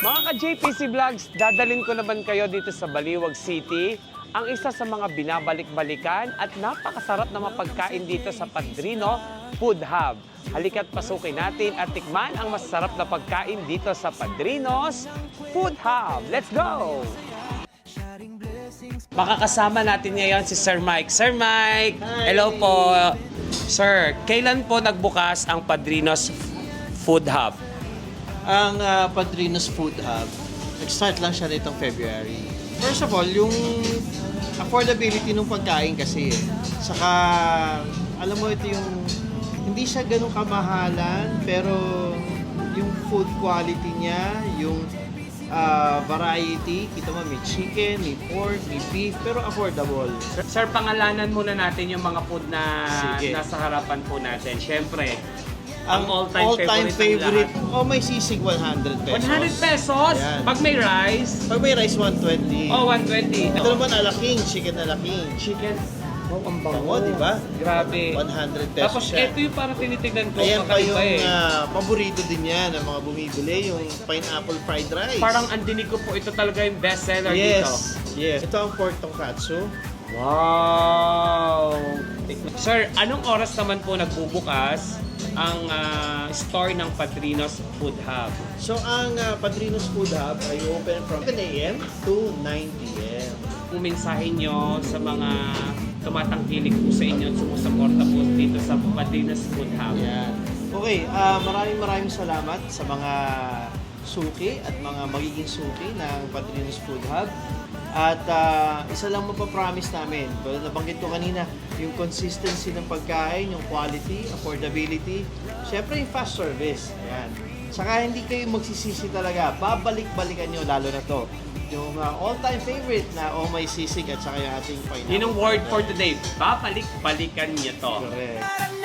Mga ka-JPC Vlogs, dadalhin ko naman kayo dito sa Baliwag City, ang isa sa mga binabalik-balikan at napakasarap na mapagkain dito sa Padrino Food Hub. Halika't pasukin natin at tikman ang masarap na pagkain dito sa Padrino's Food Hub. Let's go! Makakasama natin ngayon si Sir Mike. Sir Mike, Hi. Hello po. Sir, kailan po nagbukas ang Padrino's Food Hub? Ang Padrino's Food Hub, nag-start lang siya nitong February. First of all, yung affordability ng pagkain kasi. Saka, alam mo, ito yung, hindi siya ganun kamahalan, pero yung food quality niya, yung variety, kita mo, may chicken, may pork, may beef, pero affordable. Sir, pangalanan muna natin yung mga food na Sige. nasa harapan po natin. Siyempre, Ang all-time favorite, may sisig 100 pesos. 100 pesos? Yan. Pag may rice, Pag may rice, 120. oh, 120. Ito naman alaking, chicken alaking. Chicken. Oh, ang Bango, bango. di ba? Grabe. 100 pesos Tapos siya. ito yung parang tinitignan ko. Ayan pa yung kakaiba paborito din yan ng mga bumibili, yung pineapple fried rice. Parang ang dinig ko po, ito talaga yung best seller dito. Yes. Ito ang pork tonkatsu. Wow! Sir, anong oras naman po nagbubukas ang store ng Padrino's Food Hub? So ang Padrino's Food Hub ay open from 7 a.m. to 9 p.m. Kung mensahe nyo sa mga tumatangkilik po sa inyo at sumusuporta po dito sa Padrino's Food Hub. Yan. Okay, maraming salamat sa mga suki at mga magiging suki ng Padrino's Food Hub. At isa lang mapapromise namin, pero nabanggit ko kanina, yung consistency ng pagkain, yung quality, affordability, syempre yung fast service. Yan. Saka hindi kayo magsisisi talaga, babalik-balikan nyo lalo na to. Yung all-time favorite na may sisig at saka yung ating pineapple. Yun ang word for today. Babalik-balikan niyo to. Correct.